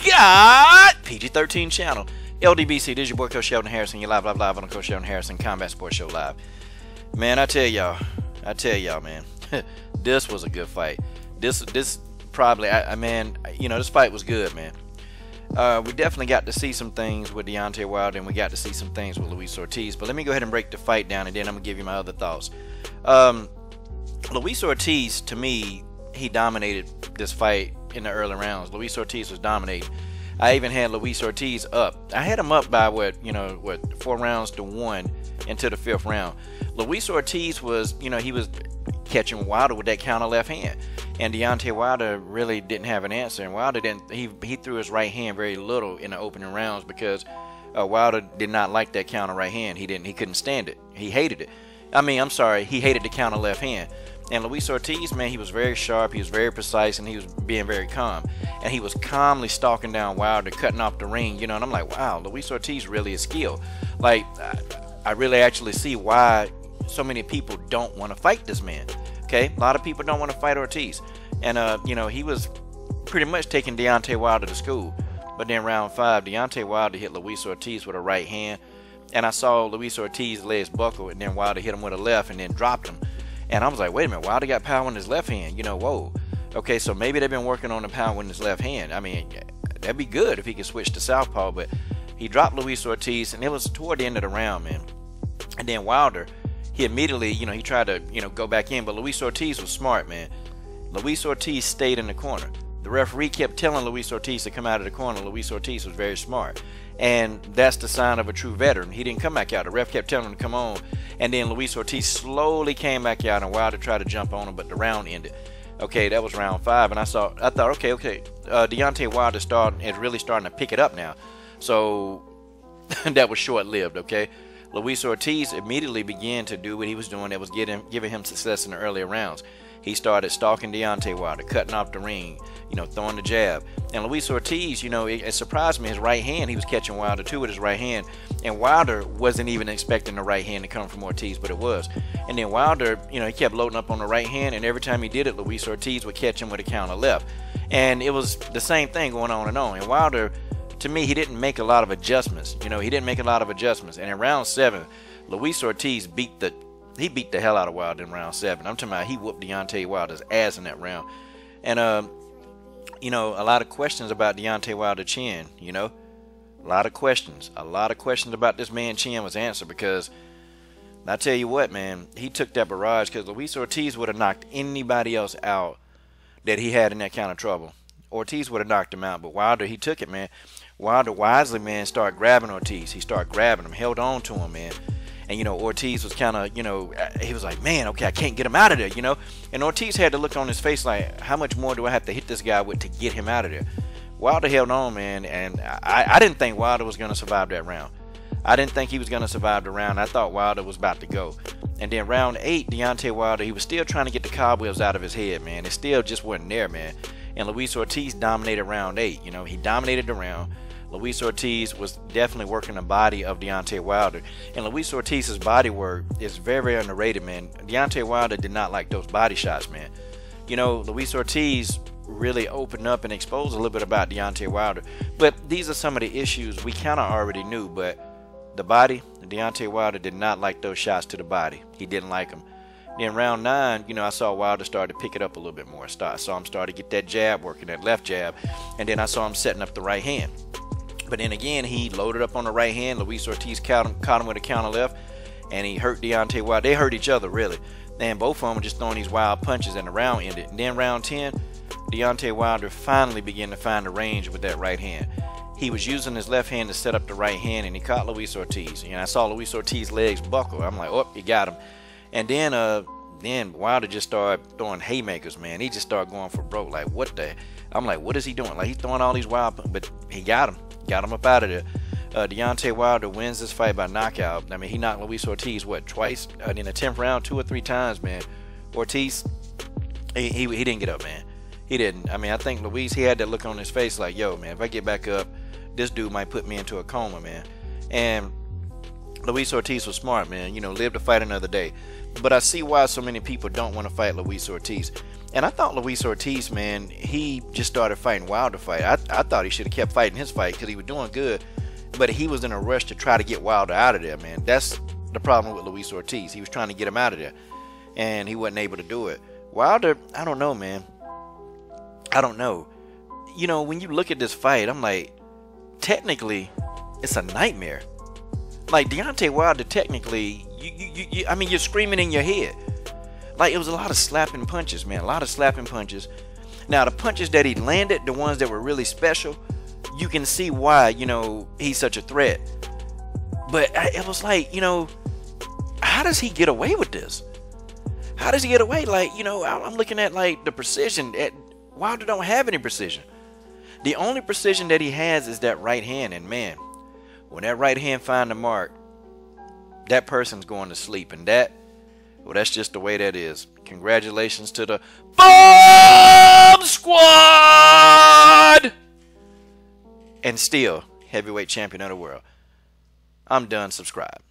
God! PG-13 channel. LDBC, this is your boy Coach Sheldon Harrison. You're live on the Coach Sheldon Harrison Combat Sports Show Live. Man, I tell y'all, man, this was a good fight. This probably, man, you know, this fight was good, man. We definitely got to see some things with Deontay Wilder, and we got to see some things with Luis Ortiz. But let me go ahead and break the fight down, and then I'm going to give you my other thoughts. Luis Ortiz, to me, he dominated this fight in the early rounds. Luis Ortiz was dominating. I even had Luis Ortiz up. I had him up by 4 rounds to 1 into the 5th round. Luis Ortiz was, he was catching Wilder with that counter left hand, and Deontay Wilder really didn't have an answer. And Wilder didn't. He threw his right hand very little in the opening rounds because Wilder did not like that counter right hand. He couldn't stand it. He hated it. He hated the counter left hand. And Luis Ortiz, man, he was very sharp, he was very precise, and he was being very calm. And he was calmly stalking down Wilder, cutting off the ring, and I'm like, wow, Luis Ortiz really is skilled. Like, I really actually see why so many people don't want to fight this man. Okay, a lot of people don't want to fight Ortiz. And, he was pretty much taking Deontay Wilder to school. But then round 5, Deontay Wilder hit Luis Ortiz with a right hand. And I saw Luis Ortiz's legs buckle, and then Wilder hit him with a left and then dropped him. And I was like, wait a minute, Wilder got power in his left hand. Whoa. Okay, so maybe they've been working on the power in his left hand. I mean, that'd be good if he could switch to southpaw. But he dropped Luis Ortiz, and it was toward the end of the round, man. And then Wilder, he immediately, he tried to, go back in. But Luis Ortiz was smart, man. Luis Ortiz stayed in the corner. The referee kept telling Luis Ortiz to come out of the corner. Luis Ortiz was very smart. And that's the sign of a true veteran. He didn't come back out. The ref kept telling him to come on. And then Luis Ortiz slowly came back out, and Wilder tried to jump on him, but the round ended. Okay, that was round 5. And I thought, okay. Deontay Wilder is really starting to pick it up now. So that was short-lived, okay? Luis Ortiz immediately began to do what he was doing that was giving him success in the earlier rounds. He started stalking Deontay Wilder, cutting off the ring, throwing the jab. And Luis Ortiz, it surprised me. His right hand, he was catching Wilder too with his right hand. And Wilder wasn't even expecting the right hand to come from Ortiz, but it was. And then Wilder, he kept loading up on the right hand, and every time he did it, Luis Ortiz would catch him with a counter left. And it was the same thing going on and on. And Wilder, to me, he didn't make a lot of adjustments. He didn't make a lot of adjustments. And in round 7, Luis Ortiz beat the hell out of Wilder in round 7. I'm talking about he whooped Deontay Wilder's ass in that round. And, a lot of questions about Deontay Wilder's chin, A lot of questions. A lot of questions about this man's chin was answered because, I tell you what, man, he took that barrage because Luis Ortiz would have knocked anybody else out that he had in that kind of trouble. Ortiz would have knocked him out, but Wilder, he took it, man. Wilder wisely, man, started grabbing Ortiz. He started grabbing him, held on to him, man. And, Ortiz was kind of, he was like, man, okay, I can't get him out of there, And Ortiz had to look on his face like, how much more do I have to hit this guy with to get him out of there? Wilder held on, man, and I didn't think Wilder was going to survive that round. I didn't think he was going to survive the round. I thought Wilder was about to go. And then round 8, Deontay Wilder, he was still trying to get the cobwebs out of his head, man. It still just wasn't there, man. And Luis Ortiz dominated round 8. He dominated the round. Luis Ortiz was definitely working the body of Deontay Wilder. And Luis Ortiz's body work is very, very underrated, man. Deontay Wilder did not like those body shots, man. Luis Ortiz really opened up and exposed a little bit about Deontay Wilder. But these are some of the issues we kind of already knew. But the body, Deontay Wilder did not like those shots to the body. He didn't like them. Then round 9, I saw Wilder start to pick it up a little bit more. I saw him start to get that jab working, that left jab. And then I saw him setting up the right hand. But then again, he loaded up on the right hand. Luis Ortiz caught him with a counter left, and he hurt Deontay Wilder. They hurt each other, really. And both of them were just throwing these wild punches, and the round ended. And then round 10, Deontay Wilder finally began to find the range with that right hand. He was using his left hand to set up the right hand, and he caught Luis Ortiz. And I saw Luis Ortiz's legs buckle. I'm like, oh, he got him. And then Wilder just started throwing haymakers, man. He just started going for broke. Like, what the? I'm like, what is he doing? Like, he's throwing all these wild, but he got him. Got him up out of there. Deontay Wilder wins this fight by knockout. I mean, he knocked Luis Ortiz, twice? In the 10th round, 2 or 3 times, man. Ortiz, he didn't get up, man. He didn't. I mean, I think Luis, he had that look on his face like, yo, man, if I get back up, this dude might put me into a coma, man. And Luis Ortiz was smart, man. You know, live to fight another day. But I see why so many people don't want to fight Luis Ortiz. And I thought Luis Ortiz, man, he just started fighting Wilder fight. I thought he should have kept fighting his fight because he was doing good. But he was in a rush to try to get Wilder out of there, man. That's the problem with Luis Ortiz. He was trying to get him out of there, and he wasn't able to do it. Wilder, I don't know, man. I don't know. You know, when you look at this fight, I'm like, technically, it's a nightmare. Like, Deontay Wilder, technically, I mean, you're screaming in your head. Like, it was a lot of slapping punches, man. A lot of slapping punches. Now, the punches that he landed, the ones that were really special, you can see why, you know, he's such a threat. But it was like, you know, how does he get away with this? How does he get away? Like, you know, I'm looking at, like, the precision. Wilder don't have any precision. The only precision that he has is that right hand. And, man, when that right hand find the mark, that person's going to sleep. And well, that's just the way that is. Congratulations to the Bomb Squad! And still, heavyweight champion of the world. I'm done. Subscribe.